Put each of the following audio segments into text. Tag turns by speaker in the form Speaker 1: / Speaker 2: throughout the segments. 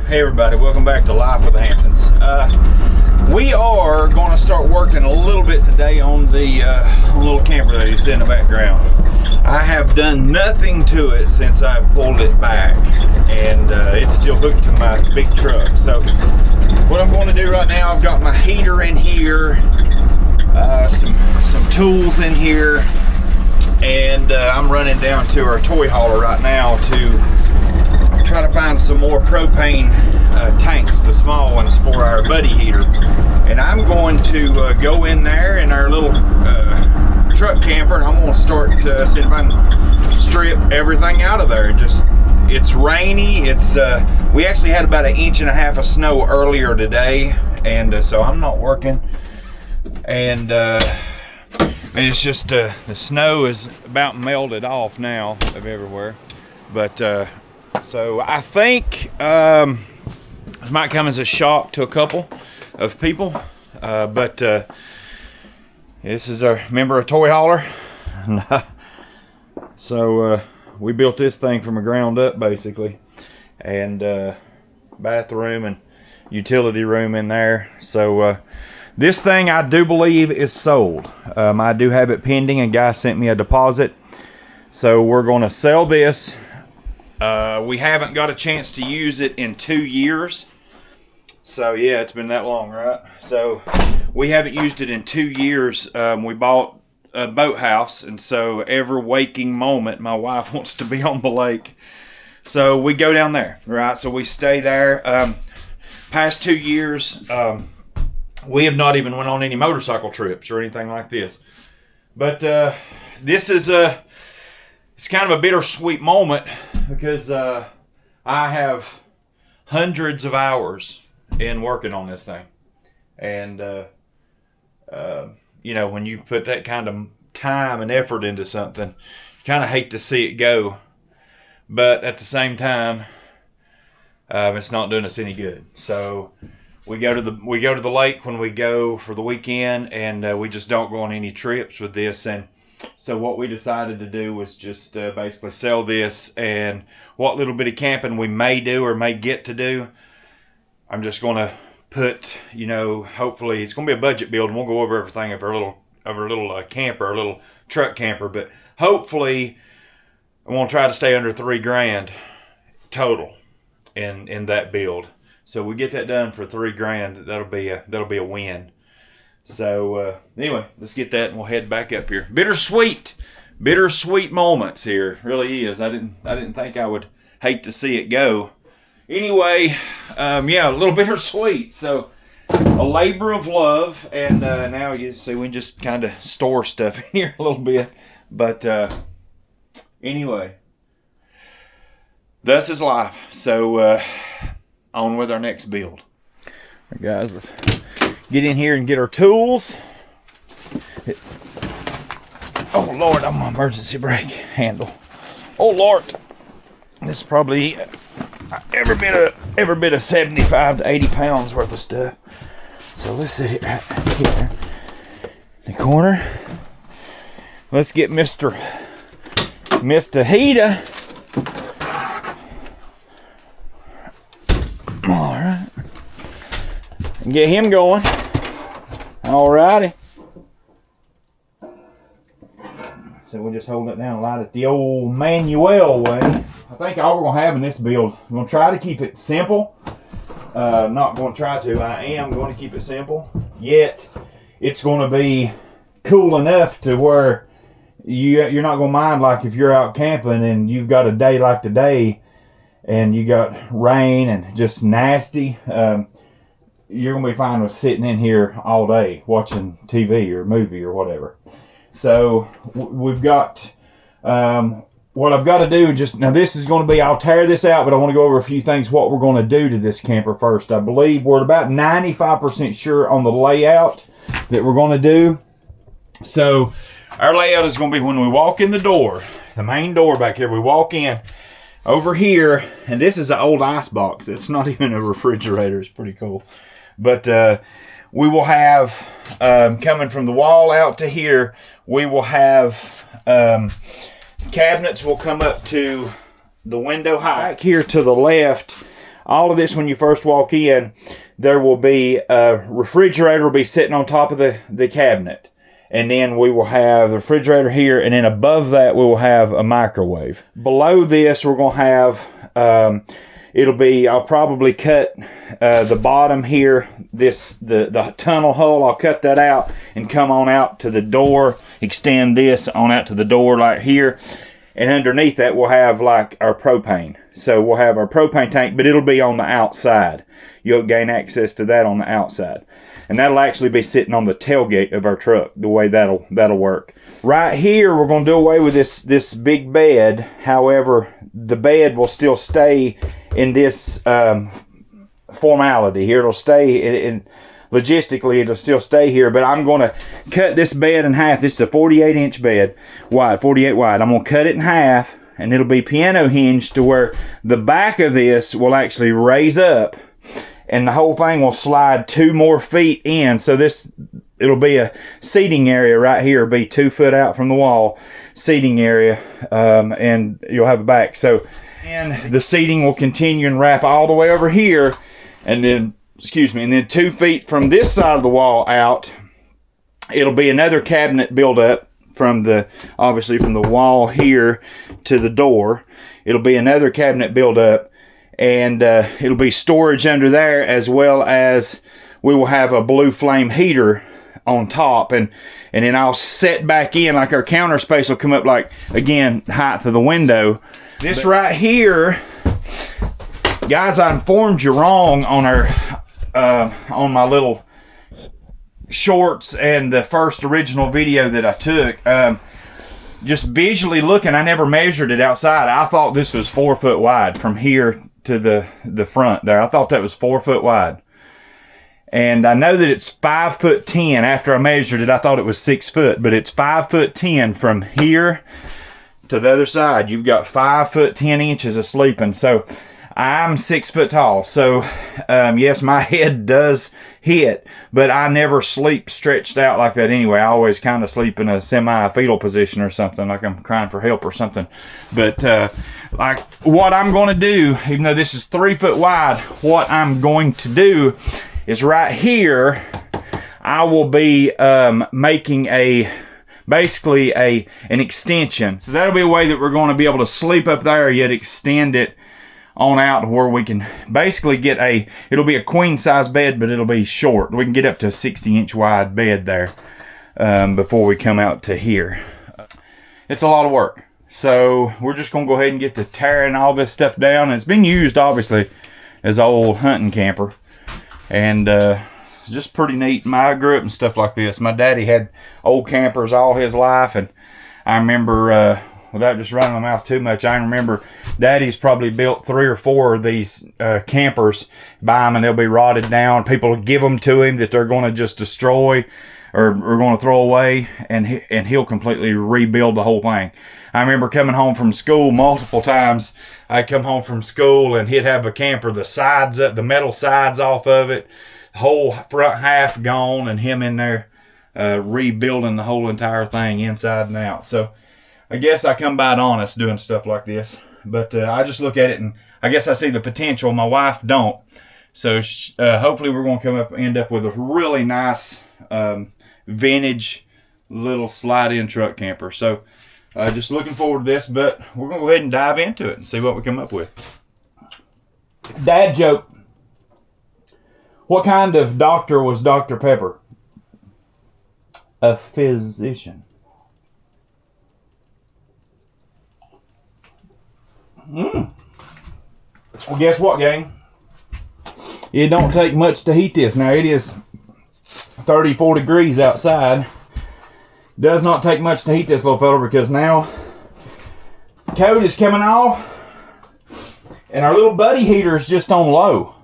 Speaker 1: Hey everybody, welcome back to Life with the Hamptons. We are going to start working a little bit today on the little camper that you see in the background. I have done nothing to it since I pulled it back, and it's still hooked to my big truck. So what I'm going to do right now, I've got my heater in here, some tools in here, and I'm running down to our toy hauler right now to try to find some more propane tanks, the small ones, for our buddy heater. And I'm going to go in there in our little truck camper, and I'm going to start seeing if I can strip everything out of there. It's rainy. We actually had about 1.5 inches of snow earlier today, and so I'm not working. And it's just the snow is about melted off now of everywhere. But so I think it might come as a shock to a couple of people, but this is a member of Toy Hauler. So we built this thing from the ground up, basically, and bathroom and utility room in there. So this thing, I do believe, is sold. I do have it pending. A guy sent me a deposit, so we're going to sell this. We haven't got a chance to use it in 2 years. So yeah, it's been that long, right? So we haven't used it in 2 years. We bought a boathouse, and so every waking moment my wife wants to be on the lake. So we go down there, right? So we stay there. Past 2 years, we have not even went on any motorcycle trips or anything like this. But this is it's kind of a bittersweet moment, because I have hundreds of hours in working on this thing. And, you know, when you put that kind of time and effort into something, you kind of hate to see it go. But at the same time, it's not doing us any good. So we go to the lake when we go for the weekend, and we just don't go on any trips with this. And so what we decided to do was just basically sell this, and what little bit of camping we may do or may get to do, I'm just going to put, you know, hopefully it's going to be a budget build, and we'll go over everything of our little camper, our little truck camper, but hopefully I want to try to stay under $3,000 total in that build. So we get that done for $3,000. That'll be a win. So anyway, let's get that, and we'll head back up here. Bittersweet moments here. Really is. I didn't think I would hate to see it go. Anyway, yeah, a little bittersweet. So a labor of love, and now you see we just kind of store stuff in here a little bit. But anyway, thus is life. So on with our next build. All right, guys, let's get in here and get our tools. Oh Lord, I'm on emergency brake handle. Oh Lord, this is probably every bit of 75 to 80 pounds worth of stuff. So let's sit it right here in the corner. Let's get Mr. Heater. All right, and get him going. Alrighty. So we'll just hold it down light it the old manual way. I think all we're going to have in this build, we're going to try to keep it simple. Not going to try to, I am going to keep it simple. Yet, it's going to be cool enough to where you're not going to mind, like if you're out camping and you've got a day like today and you got rain and just nasty. You're going to be fine with sitting in here all day watching TV or movie or whatever. So we've got, what I've got to do, now this is going to be, I'll tear this out, but I want to go over a few things, what we're going to do to this camper first. I believe we're about 95% sure on the layout that we're going to do. So our layout is going to be when we walk in the door, the main door back here, we walk in over here, and this is an old ice box. It's not even a refrigerator. It's pretty cool. But we will have, coming from the wall out to here, we will have cabinets will come up to the window height. Back here to the left, all of this, when you first walk in, there will be a refrigerator will be sitting on top of the cabinet. And then we will have the refrigerator here, and then above that we will have a microwave. Below this we're going to have, I'll probably cut the bottom here, the tunnel hole, I'll cut that out and come on out to the door, extend this on out to the door like here. And underneath that we'll have like our propane. So we'll have our propane tank, but it'll be on the outside. You'll gain access to that on the outside. And that'll actually be sitting on the tailgate of our truck, the way that'll work. Right here, we're going to do away with this big bed. However, the bed will still stay in this formality here. It'll stay logistically, it'll still stay here, but I'm going to cut this bed in half. This is a 48-inch bed, wide, 48 wide. I'm going to cut it in half, and it'll be piano hinged to where the back of this will actually raise up, and the whole thing will slide 2 more feet in. So it'll be a seating area right here. It'll be 2 foot out from the wall, seating area, and you'll have a back. So, and the seating will continue and wrap all the way over here, and then 2 feet from this side of the wall out, it'll be another cabinet built up obviously from the wall here to the door. It'll be another cabinet built up, and it'll be storage under there, as well as we will have a blue flame heater on top, and then I'll set back in, like our counter space will come up, like, again, height of the window. This right here, guys, I informed you wrong on on my little shorts and the first original video that I took. Just visually looking, I never measured it outside. I thought this was 4 foot wide from here to the front there. I thought that was 4 foot wide. And I know that it's 5'10". After I measured it, I thought it was 6 foot, but it's 5'10" from here to the other side. You've got 5 foot 10 inches of sleeping. So I'm 6 foot tall. So yes, my head does hit, but I never sleep stretched out like that anyway. I always kind of sleep in a semi-fetal position or something, like I'm crying for help or something. But like what I'm going to do, even though this is 3 foot wide, what I'm going to do is right here, I will be making basically an extension. So that'll be a way that we're going to be able to sleep up there, yet extend it on out where we can basically get it'll be a queen size bed, but it'll be short. We can get up to a 60-inch wide bed there before we come out to here. It's a lot of work. So we're just going to go ahead and get to tearing all this stuff down. And it's been used, obviously, as an old hunting camper. And it's just pretty neat. I grew up in stuff like this. My daddy had old campers all his life. And I remember, without just running my mouth too much, I remember Daddy's probably built 3 or 4 of these campers, buy them, and they'll be rotted down. People give them to him that they're going to just destroy or going to throw away, and he'll completely rebuild the whole thing. I remember coming home from school multiple times. I'd come home from school and he'd have a camper, the metal sides off of it, the whole front half gone, and him in there rebuilding the whole entire thing inside and out. So I guess I come by it honest doing stuff like this, but I just look at it and I guess I see the potential. My wife don't. So hopefully we're going to end up with a really nice vintage little slide-in truck camper. So just looking forward to this, but we're going to go ahead and dive into it and see what we come up with. Dad joke. What kind of doctor was Dr. Pepper? A physician. Well, guess what, gang? It don't take much to heat this. Now, it is 34 degrees outside. Does not take much to heat this little fella, because now coat is coming off and our little buddy heater is just on low.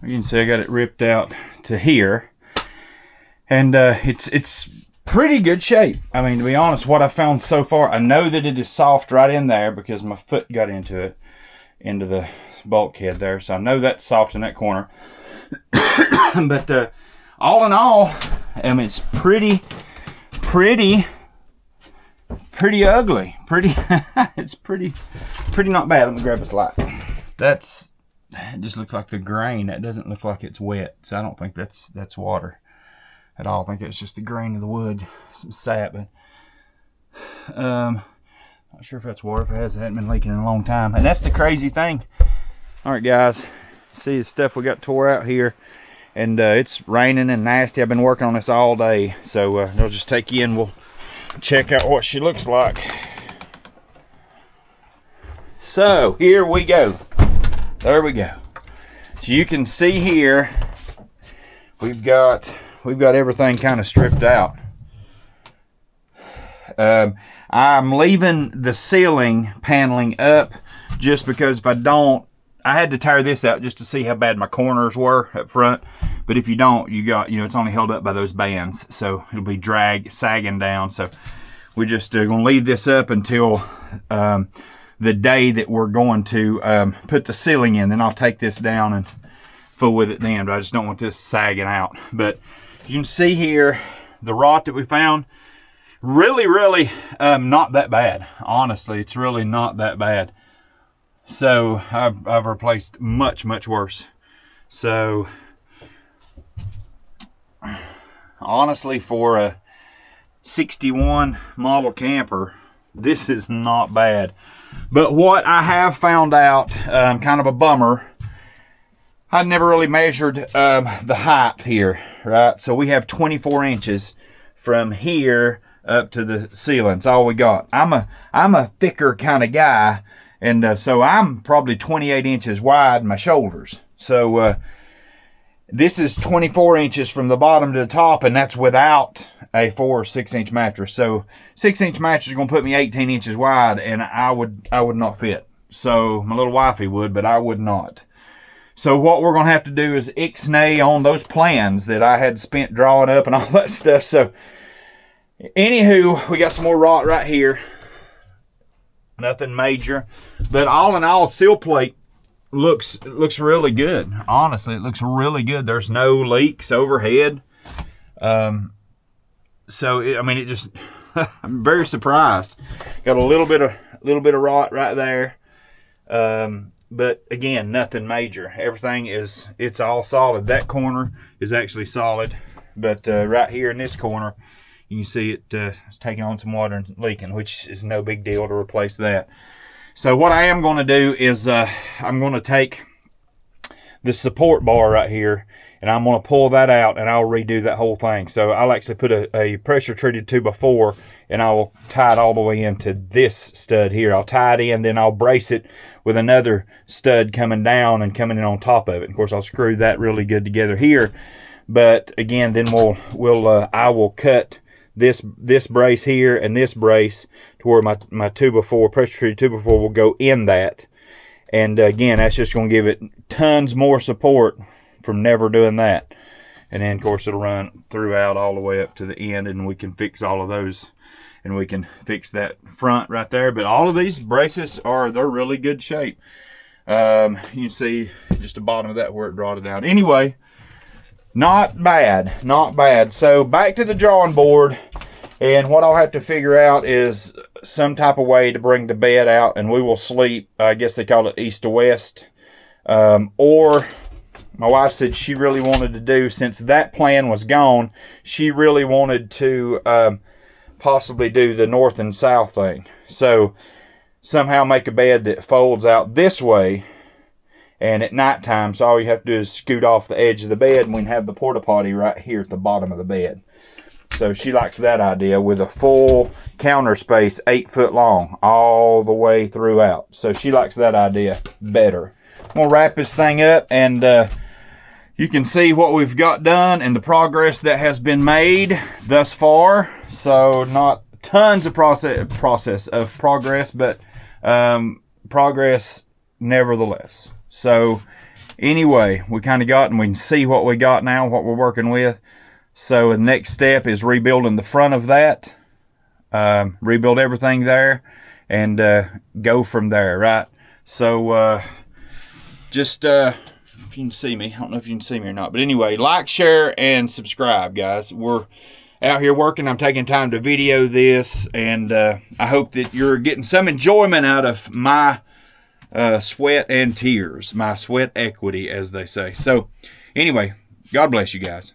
Speaker 1: You can see I got it ripped out to here, and it's pretty good shape. I mean, to be honest, what I found so far, I know that it is soft right in there because my foot got into the bulkhead there, so I know that's soft in that corner. But
Speaker 2: all in all, it's pretty ugly. It's pretty not bad. Let me grab a slide. It just looks like the grain. That doesn't look like it's wet, so I don't think that's water at all. I think it's just the grain of the wood, some sap. But not sure if that's water. If it has, it hasn't been leaking in a long time. And that's the crazy thing. All right, guys, see the stuff we got tore out here, and it's raining and nasty. I've been working on this all day, so I'll just take you in. We'll check out what she looks like. So here we go. There we go. So you can see here, we've got everything kind of stripped out. I'm leaving the ceiling paneling up just because if I don't, I had to tear this out just to see how bad my corners were up front. But if you don't, it's only held up by those bands, so it'll be sagging down. So we're just gonna leave this up until the day that we're going to put the ceiling in. Then I'll take this down and fool with it then, but I just don't want this sagging out. But you can see here the rot that we found, really not that bad. Honestly, it's really not that bad. So I've replaced much worse. So honestly, for a 61 model camper, this is not bad. But what I have found out, kind of a bummer, I never really measured the height here, right? So we have 24 inches from here up to the ceiling. That's all we got. I'm a thicker kind of guy, and so I'm probably 28 inches wide in my shoulders. So this is 24 inches from the bottom to the top, and that's without a 4 or 6 inch mattress. So 6-inch mattress is gonna put me 18 inches wide, and I would not fit. So my little wifey would, but I would not. So what we're gonna have to do is ixnay on those plans that I had spent drawing up and all that stuff. So anywho, we got some more rot right here. Nothing major, but all in all, seal plate looks really good. Honestly, it looks really good. There's no leaks overhead. So it just I'm very surprised. Got a little bit of rot right there, but again, nothing major. Everything it's all solid. That corner is actually solid, but right here in this corner, you can see it's taking on some water and leaking, which is no big deal to replace that. So what I am going to do is I'm going to take the support bar right here, and I'm going to pull that out, and I'll redo that whole thing. So I'll actually put a pressure treated 2x4, and I will tie it all the way into this stud here. I'll tie it in, then I'll brace it with another stud coming down and coming in on top of it. Of course, I'll screw that really good together here. But again, then I will cut this brace here and this brace to where my 2x4 pressure treated 2x4 will go in that. And again, that's just going to give it tons more support from never doing that. And then of course it'll run throughout all the way up to the end, and we can fix all of those, and we can fix that front right there. But all of these braces they're really good shape. You can see just the bottom of that where it rotted out. Anyway, not bad. So back to the drawing board, and what I'll have to figure out is some type of way to bring the bed out, and we will sleep, I guess they call it east to west, or my wife said she really wanted to do, since that plan was gone, she really wanted to possibly do the north and south thing. So somehow make a bed that folds out this way, and at nighttime, so all you have to do is scoot off the edge of the bed, and we can have the porta potty right here at the bottom of the bed. So she likes that idea, with a full counter space 8 foot long all the way throughout. So she likes that idea better. I'm gonna wrap this thing up, and you can see what we've got done and the progress that has been made thus far. So not tons of progress, but progress nevertheless. So anyway, we kind of got, and we can see what we got now, what we're working with. So the next step is rebuilding the front of that, rebuild everything there, and go from there, right? So just if you can see me. I don't know if you can see me or not. But anyway, like, share, and subscribe, guys. We're out here working. I'm taking time to video this, and I hope that you're getting some enjoyment out of my sweat and tears, my sweat equity, as they say. So anyway, God bless you guys.